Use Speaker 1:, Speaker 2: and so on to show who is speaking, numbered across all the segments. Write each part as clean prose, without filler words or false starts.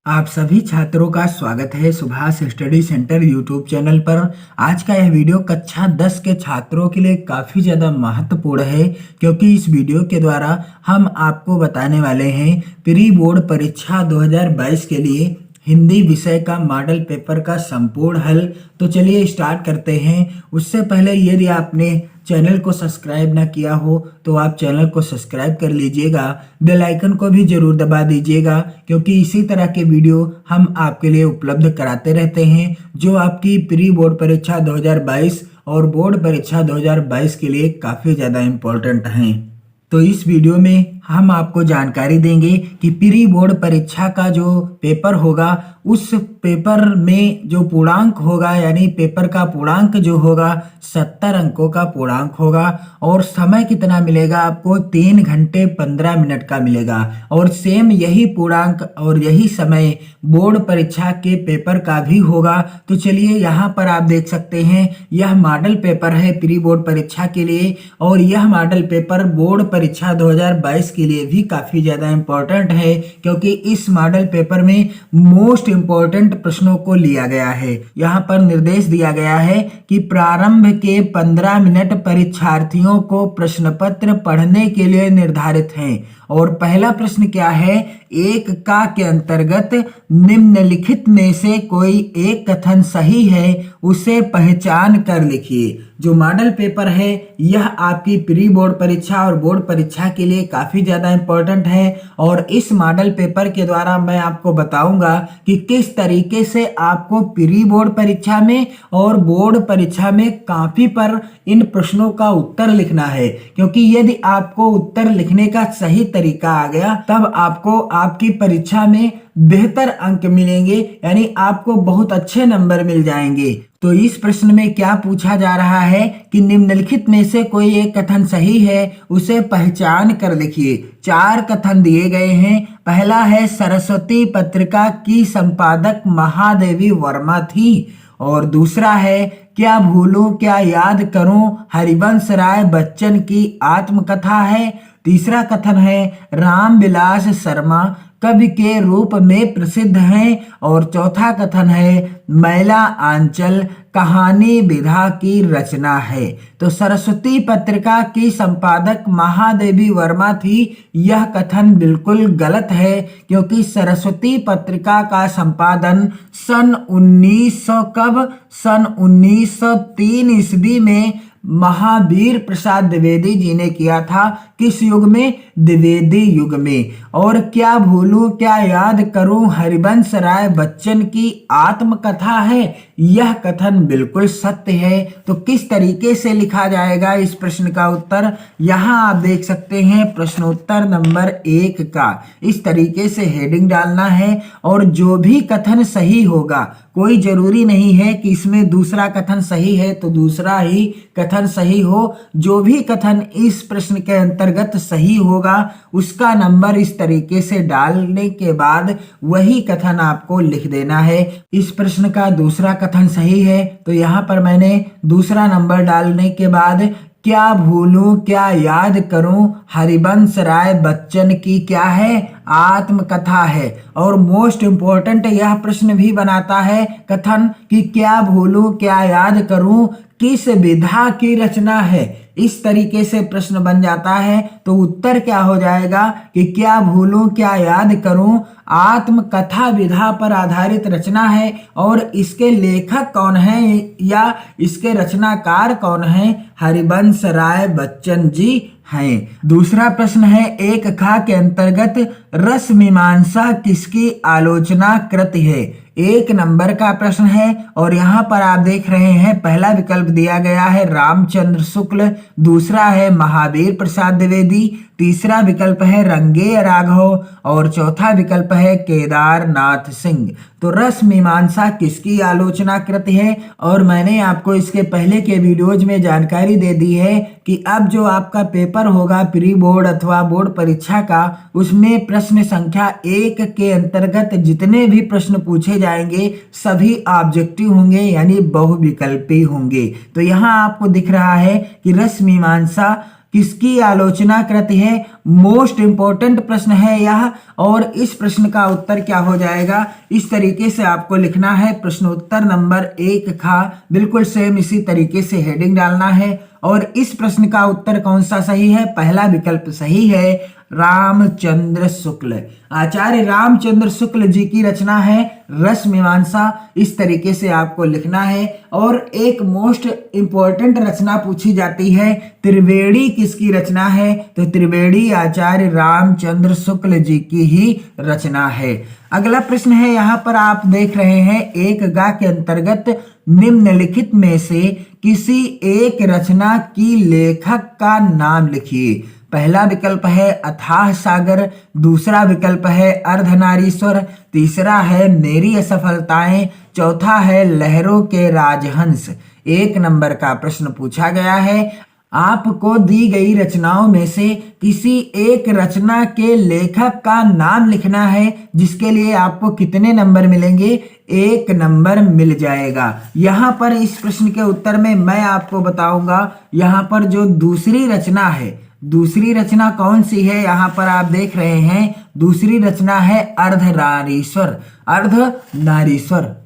Speaker 1: आप सभी छात्रों का स्वागत है Subhash study centre YouTube channel पर। आज का यह वीडियो कक्षा 10 के छात्रों के लिए काफ़ी ज़्यादा महत्वपूर्ण है, क्योंकि इस वीडियो के द्वारा हम आपको बताने वाले हैं प्री बोर्ड परीक्षा 2022 के लिए हिंदी विषय का मॉडल पेपर का संपूर्ण हल। तो चलिए स्टार्ट करते हैं। उससे पहले यदि आपने चैनल को सब्सक्राइब ना किया हो तो आप चैनल को सब्सक्राइब कर लीजिएगा, बेल आइकन को भी जरूर दबा दीजिएगा, क्योंकि इसी तरह के वीडियो हम आपके लिए उपलब्ध कराते रहते हैं जो आपकी प्री बोर्ड परीक्षा 2022 और बोर्ड परीक्षा 2022 के लिए काफ़ी ज़्यादा इम्पोर्टेंट हैं। तो इस वीडियो में हम आपको जानकारी देंगे कि प्री बोर्ड परीक्षा का जो पेपर होगा उस पेपर में जो पूर्णांक होगा, यानी पेपर का पूर्णांक जो होगा 70 अंकों का पूर्णांक होगा, और समय कितना मिलेगा आपको 3 घंटे 15 मिनट का मिलेगा। और सेम यही पूर्णांक और यही समय बोर्ड परीक्षा के पेपर का भी होगा। तो चलिए यहाँ पर आप देख सकते हैं यह मॉडल पेपर है प्री बोर्ड परीक्षा के लिए, और यह मॉडल पेपर बोर्ड परीक्षा 2022 के लिए भी काफी ज्यादा इंपॉर्टेंट है, क्योंकि इस मॉडल पेपर में मोस्ट इंपॉर्टेंट प्रश्नों को लिया गया है। यहाँ पर निर्देश दिया गया है कि प्रारंभ के 15 मिनट परीक्षार्थियों को प्रश्न पत्र पढ़ने के लिए निर्धारित हैं। और पहला प्रश्न क्या है, एक का के अंतर्गत निम्नलिखित में से कोई एक कथन सही है उसे पहचान कर लिखिए। जो मॉडल पेपर है यह आपकी प्री बोर्ड परीक्षा और बोर्ड परीक्षा के लिए काफी ज्यादा इंपॉर्टेंट है, और इस मॉडल पेपर के द्वारा मैं आपको बताऊंगा कि किस तरीके से आपको प्री बोर्ड परीक्षा में और बोर्ड परीक्षा में कॉपी पर इन प्रश्नों का उत्तर लिखना है। क्योंकि यदि आपको उत्तर लिखने का सही तरीका आ गया तब आपको आपकी परीक्षा में बेहतर अंक मिलेंगे, यानी आपको बहुत अच्छे नंबर मिल जाएंगे। तो इस प्रश्न में क्या पूछा जा रहा है कि निम्नलिखित में से कोई एक कथन सही है उसे पहचान कर लिखिए। 4 कथन दिए गए हैं। पहला है सरस्वती पत्रिका की संपादक महादेवी वर्मा थी, और दूसरा है क्या भूलूं क्या याद करूं हरिवंश राय बच्चन की आत्मकथा है। तीसरा कथन है रामविलास शर्मा कवि के रूप में प्रसिद्ध हैं, और चौथा कथन है मैला आंचल कहानी विधा की रचना है। तो सरस्वती पत्रिका की संपादक महादेवी वर्मा थी, यह कथन बिल्कुल गलत है, क्योंकि सरस्वती पत्रिका का संपादन सन 1903 ईस्वी में महावीर प्रसाद द्विवेदी जी ने किया था। किस युग में? द्विवेदी युग में। और क्या भूलूं क्या याद करूं हरिवंश राय बच्चन की आत्मकथा है, यह कथन बिल्कुल सत्य है। तो किस तरीके से लिखा जाएगा इस प्रश्न का उत्तर? यहाँ आप देख सकते हैं प्रश्नोत्तर नंबर 1 का इस तरीके से हेडिंग डालना है, और जो भी कथन सही होगा, कोई जरूरी नहीं है कि इसमें दूसरा कथन सही है तो दूसरा ही कथन सही हो। जो भी कथन इस प्रश्न के अंतर्गत सही होगा उसका नंबर इस तरीके से डालने के बाद वही कथन आपको लिख देना है। इस प्रश्न का दूसरा कथन सही है, तो यहाँ पर मैंने दूसरा नंबर डालने के बाद क्या भूलूं क्या याद करूं हरिवंश राय बच्चन की क्या है, आत्मकथा है। और मोस्ट इंपॉर्टेंट यह प्रश्न भी बनाता है कथन कि क्या भूलूं क्या याद करूं किस विधा की रचना है। इस तरीके से प्रश्न बन जाता है, तो उत्तर क्या हो जाएगा कि क्या भूलूं क्या याद करूं आत्मकथा विधा पर आधारित रचना है, और इसके लेखक कौन है या इसके रचनाकार कौन है? हरिवंश राय बच्चन जी हैं। दूसरा प्रश्न है एक खा के अंतर्गत रस मीमांसा किसकी आलोचना कृति है। 1 नंबर का प्रश्न है, और यहाँ पर आप देख रहे हैं पहला विकल्प दिया गया है रामचंद्र शुक्ल, दूसरा है महावीर प्रसाद द्विवेदी, तीसरा विकल्प है रंगे राघव, और चौथा विकल्प है केदारनाथ सिंह। तो रस मीमांसा किसकी आलोचना कृति है? और मैंने आपको इसके पहले के वीडियोज में जानकारी दे दी है कि अब जो आपका पेपर होगा प्री बोर्ड अथवा बोर्ड परीक्षा का, उसमें प्रश्न संख्या 1 के अंतर्गत जितने भी प्रश्न पूछे जाएंगे सभी ऑब्जेक्टिव होंगे, यानी बहुविकल्पी होंगे। तो यहाँ आपको दिख रहा है कि रस मीमांसा किसकी आलोचना कृति है? मोस्ट इंपॉर्टेंट प्रश्न है यह। और इस प्रश्न का उत्तर क्या हो जाएगा, इस तरीके से आपको लिखना है। प्रश्नोत्तर नंबर 1 खा, बिल्कुल सेम इसी तरीके से हेडिंग डालना है। और इस प्रश्न का उत्तर कौन सा सही है? पहला विकल्प सही है, रामचंद्र शुक्ल। आचार्य रामचंद्र शुक्ल जी की रचना है रस मीमांसा। इस तरीके से आपको लिखना है। और एक मोस्ट इंपॉर्टेंट रचना पूछी जाती है, त्रिवेणी किसकी रचना है? तो त्रिवेणी आचार्य रामचंद्र शुक्ल जी की ही रचना है। अगला प्रश्न है, यहां पर आप देख रहे हैं, एक गा के अंतर्गत निम्नलिखित में से किसी एक रचना की लेखक का नाम लिखिए। पहला विकल्प है अथाह सागर, दूसरा विकल्प है अर्धनारीश्वर, तीसरा है मेरी असफलताएं, चौथा है लहरों के राजहंस। 1 नंबर का प्रश्न पूछा गया है। आपको दी गई रचनाओं में से किसी एक रचना के लेखक का नाम लिखना है, जिसके लिए आपको कितने नंबर मिलेंगे? 1 नंबर मिल जाएगा। यहाँ पर इस प्रश्न के उत्तर में मैं आपको बताऊंगा, यहाँ पर जो दूसरी रचना है, दूसरी रचना कौन सी है? यहाँ पर आप देख रहे हैं, दूसरी रचना है अर्धनारीश्वर। अर्धनारीश्वर।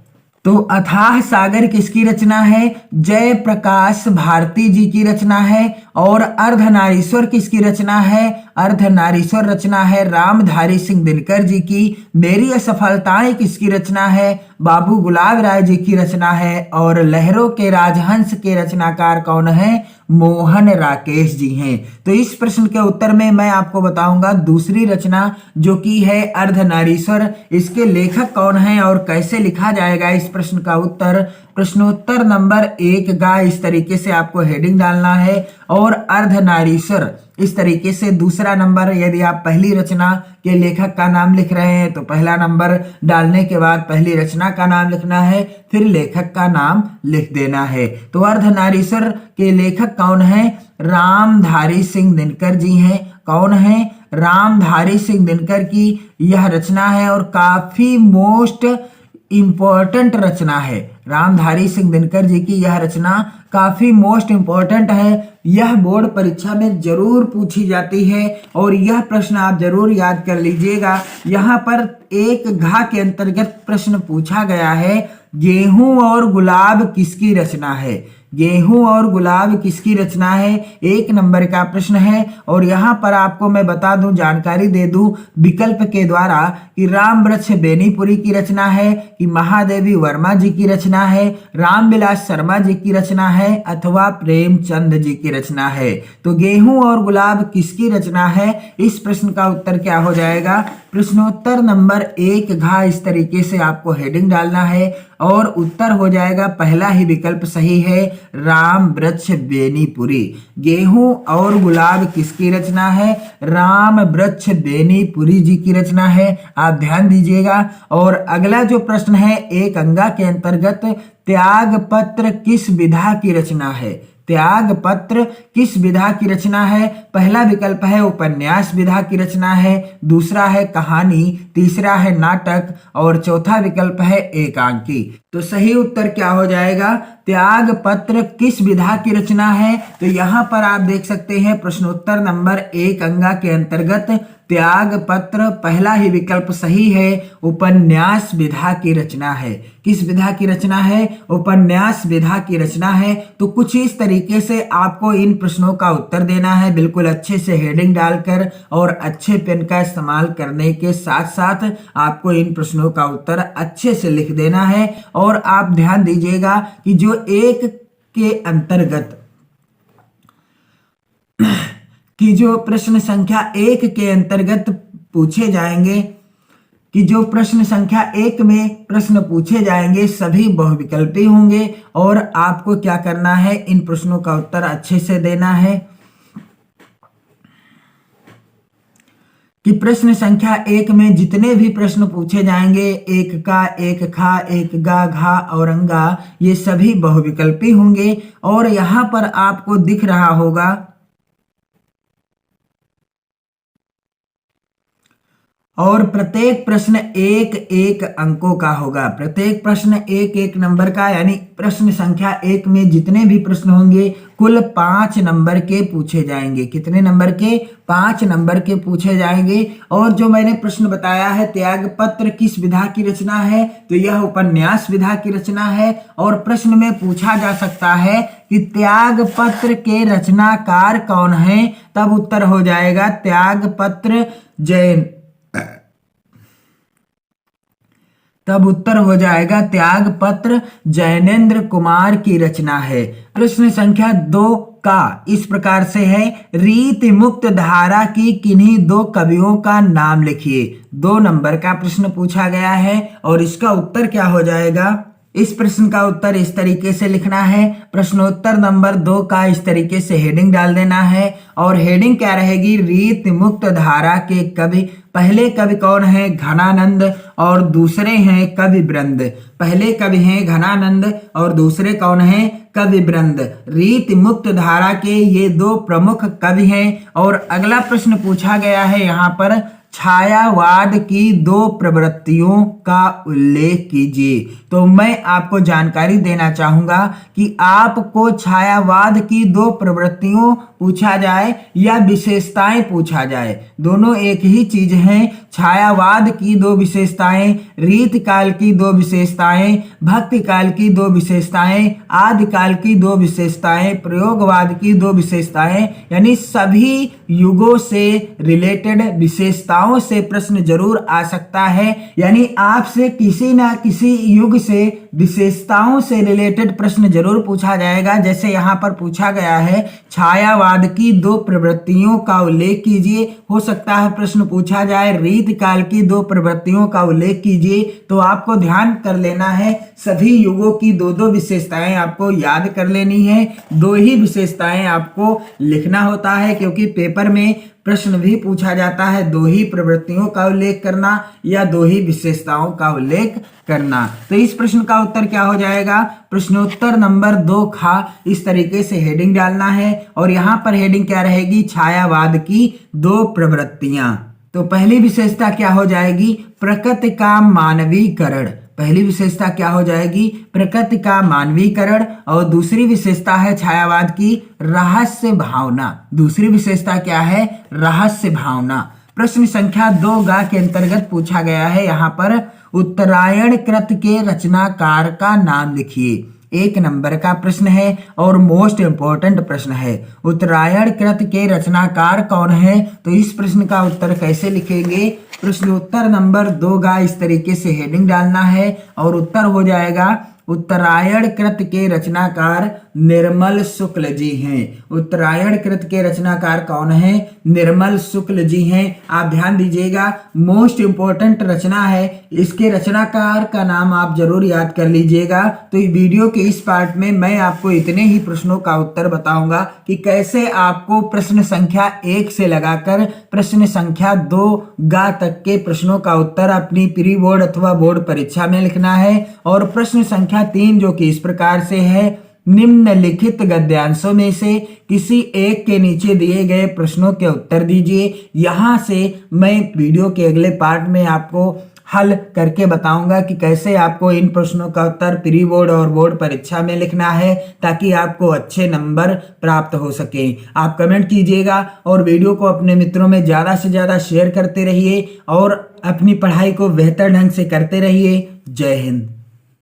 Speaker 1: तो अथाह सागर किसकी रचना है? जय प्रकाश भारती जी की रचना है। और अर्धनारीश्वर किसकी रचना है? अर्धनारीश्वर रचना है रामधारी सिंह दिनकर जी की। मेरी असफलताएं किसकी रचना है? बाबू गुलाब राय जी की रचना है। और लहरों के राजहंस के रचनाकार कौन है? मोहन राकेश जी हैं। तो इस प्रश्न के उत्तर में मैं आपको बताऊंगा दूसरी रचना जो कि है अर्धनारीश्वर, इसके लेखक कौन है और कैसे लिखा जाएगा इस प्रश्न का उत्तर। प्रश्नोत्तर नंबर 1 गा, इस तरीके से आपको हेडिंग डालना है। और अर्धनारीश्वर इस तरीके से दूसरा नंबर, यदि आप पहली रचना के लेखक का नाम लिख रहे हैं तो पहला नंबर डालने के बाद पहली रचना का नाम लिखना है, फिर लेखक का नाम लिख देना है। तो अर्धनारीश्वर के लेखक कौन है? रामधारी सिंह दिनकर जी हैं। कौन है? रामधारी सिंह दिनकर की यह रचना है और काफी मोस्ट इंपॉर्टेंट रचना है। रामधारी सिंह दिनकर जी की यह रचना काफी मोस्ट इंपॉर्टेंट है। यह बोर्ड परीक्षा में जरूर पूछी जाती है और यह प्रश्न आप जरूर याद कर लीजिएगा। यहाँ पर एक घा के अंतर्गत प्रश्न पूछा गया है, गेहूं और गुलाब किसकी रचना है? गेहूं और गुलाब किसकी रचना है? 1 नंबर का प्रश्न है। और यहाँ पर आपको मैं बता दूं, जानकारी दे दूं विकल्प के द्वारा कि रामवृक्ष बेनीपुरी की रचना है, कि महादेवी वर्मा जी की रचना है, रामविलास शर्मा जी की रचना है, अथवा प्रेमचंद जी की रचना है। तो गेहूं और गुलाब किसकी रचना है? इस प्रश्न का उत्तर क्या हो जाएगा? प्रश्नोत्तर नंबर 1 घा, इस तरीके से आपको हेडिंग डालना है और उत्तर हो जाएगा पहला ही विकल्प सही है, रामवृक्ष बेनीपुरी। गेहूं और गुलाब किसकी रचना है? रामवृक्ष बेनीपुरी जी की रचना है। आप ध्यान दीजिएगा। और अगला जो प्रश्न है, एक अंगा के अंतर्गत त्याग पत्र किस विधा की रचना है? त्याग पत्र किस विधा की रचना है? पहला विकल्प है उपन्यास विधा की रचना है, दूसरा है कहानी, तीसरा है नाटक और चौथा विकल्प है एकांकी। तो सही उत्तर क्या हो जाएगा? त्याग पत्र किस विधा की रचना है? तो यहाँ पर आप देख सकते हैं प्रश्नोत्तर नंबर 1 अंगा के अंतर्गत त्याग पत्र पहला ही विकल्प सही है, उपन्यास विधा की रचना है। किस विधा की रचना है? उपन्यास विधा की रचना है। तो कुछ इस तरीके से आपको इन प्रश्नों का उत्तर देना है, बिल्कुल अच्छे से हेडिंग डालकर और अच्छे पेन का इस्तेमाल करने के साथ साथ आपको इन प्रश्नों का उत्तर अच्छे से लिख देना है। और आप ध्यान दीजिएगा कि जो एक के अंतर्गत कि जो प्रश्न संख्या 1 के अंतर्गत पूछे जाएंगे, कि जो प्रश्न संख्या 1 में प्रश्न पूछे जाएंगे सभी बहुविकल्पी होंगे और आपको क्या करना है? इन प्रश्नों का उत्तर अच्छे से देना है। कि प्रश्न संख्या 1 में जितने भी प्रश्न पूछे जाएंगे, एक का, एक खा, एक गा, घा और अंगा, ये सभी बहुविकल्पी होंगे। और यहां पर आपको दिख रहा होगा और प्रत्येक प्रश्न एक एक अंकों का होगा। प्रत्येक प्रश्न एक एक नंबर का, यानी प्रश्न संख्या 1 में जितने भी प्रश्न होंगे कुल 5 नंबर के पूछे जाएंगे। कितने नंबर के? 5 नंबर के पूछे जाएंगे। और जो मैंने प्रश्न बताया है त्याग पत्र किस विधा की रचना है, तो यह उपन्यास विधा की रचना है। और प्रश्न में पूछा जा सकता है कि त्याग पत्र के रचनाकार कौन है, तब उत्तर हो जाएगा त्याग पत्र जैन, तब उत्तर हो जाएगा त्याग पत्र जैनेन्द्र कुमार की रचना है। प्रश्न संख्या 2 का इस प्रकार से है, रीति मुक्त धारा की किन्हीं 2 कवियों का नाम लिखिए। 2 नंबर का प्रश्न पूछा गया है और इसका उत्तर क्या हो जाएगा? इस प्रश्न का उत्तर इस तरीके से लिखना है। प्रश्नोत्तर नंबर 2 का इस तरीके से हेडिंग डाल देना है। और हेडिंग क्या रहेगी? रीति मुक्त धारा के कवि। पहले कवि कौन है? घनानंद, और दूसरे हैं कवि वृंद। पहले कवि हैं घनानंद और दूसरे कौन हैं? कवि वृंद। रीति मुक्त धारा के ये 2 प्रमुख कवि हैं। और अगला प्रश्न पूछा गया है यहाँ पर, छायावाद की 2 प्रवृत्तियों का उल्लेख कीजिए। तो मैं आपको जानकारी देना चाहूंगा कि आपको छायावाद की 2 प्रवृत्तियों पूछा जाए या विशेषताएं पूछा जाए, दोनों एक ही चीज हैं। छायावाद की 2 विशेषताएं, रीतिकाल की 2 विशेषताएं, भक्ति काल की 2 विशेषताएं, आदिकाल की 2 विशेषताएं, प्रयोगवाद की 2 विशेषताएं, यानी सभी युगों से रिलेटेड विशेषताओं से प्रश्न जरूर आ सकता है। यानी आपसे किसी ना किसी युग से विशेषताओं से रिलेटेड प्रश्न जरूर पूछा जाएगा। जैसे यहाँ पर पूछा गया है, छायावाद की 2 प्रवृत्तियों का उल्लेख कीजिए। हो सकता है प्रश्न पूछा जाए रीति काल की 2 प्रवृत्तियों का उल्लेख कीजिए। तो आपको ध्यान कर लेना है, सभी युगों की 2-2 विशेषताएं आपको याद कर लेनी है। 2 ही विशेषताएं आपको लिखना होता है, क्योंकि पेपर में प्रश्न भी पूछा जाता है 2 ही प्रवृत्तियों का उल्लेख करना या 2 ही विशेषताओं का उल्लेख करना। तो इस प्रश्न का उत्तर क्या हो जाएगा? प्रश्नोत्तर नंबर 2 खा इस तरीके से हेडिंग डालना है। और यहाँ पर हेडिंग क्या रहेगी? छायावाद की 2 प्रवृत्तियां। तो पहली विशेषता क्या हो जाएगी? प्रकृति का मानवीकरण। पहली विशेषता क्या हो जाएगी? प्रकृति का मानवीकरण। और दूसरी विशेषता है छायावाद की रहस्य भावना। दूसरी विशेषता क्या है? रहस्य भावना। प्रश्न संख्या 2 गा के अंतर्गत पूछा गया है यहाँ पर, उत्तरायण कृत के रचनाकार का नाम लिखिए। 1 नंबर का प्रश्न है और मोस्ट इंपोर्टेंट प्रश्न है। उत्तरायण कृत के रचनाकार कौन है? तो इस प्रश्न का उत्तर कैसे लिखेंगे? प्रश्नोत्तर नंबर 2 का इस तरीके से हेडिंग डालना है और उत्तर हो जाएगा, उत्तरायण कृत के रचनाकार निर्मल शुक्ल जी हैं। उत्तरायण कृत के रचनाकार कौन है? निर्मल शुक्ल जी हैं। आप ध्यान दीजिएगा, मोस्ट इंपोर्टेंट रचना है, इसके रचनाकार का नाम आप जरूर याद कर लीजिएगा। तो इस वीडियो के इस पार्ट में मैं आपको इतने ही प्रश्नों का उत्तर बताऊंगा कि कैसे आपको प्रश्न संख्या 1 से लगाकर प्रश्न संख्या 2 गा तक के प्रश्नों का उत्तर अपनी प्री बोर्ड अथवा बोर्ड परीक्षा में लिखना है। और प्रश्न संख्या 3 जो कि इस प्रकार से है, निम्नलिखित गद्यांशों में से किसी एक के नीचे दिए गए प्रश्नों के उत्तर दीजिए। यहां से मैं वीडियो के अगले पार्ट में आपको हल करके बताऊंगा कि कैसे आपको इन प्रश्नों का उत्तर प्री बोर्ड और बोर्ड परीक्षा में लिखना है, ताकि आपको अच्छे नंबर प्राप्त हो सके। आप कमेंट कीजिएगा और वीडियो को अपने मित्रों में ज़्यादा से ज़्यादा शेयर करते रहिए और अपनी पढ़ाई को बेहतर ढंग से करते रहिए। जय हिंद।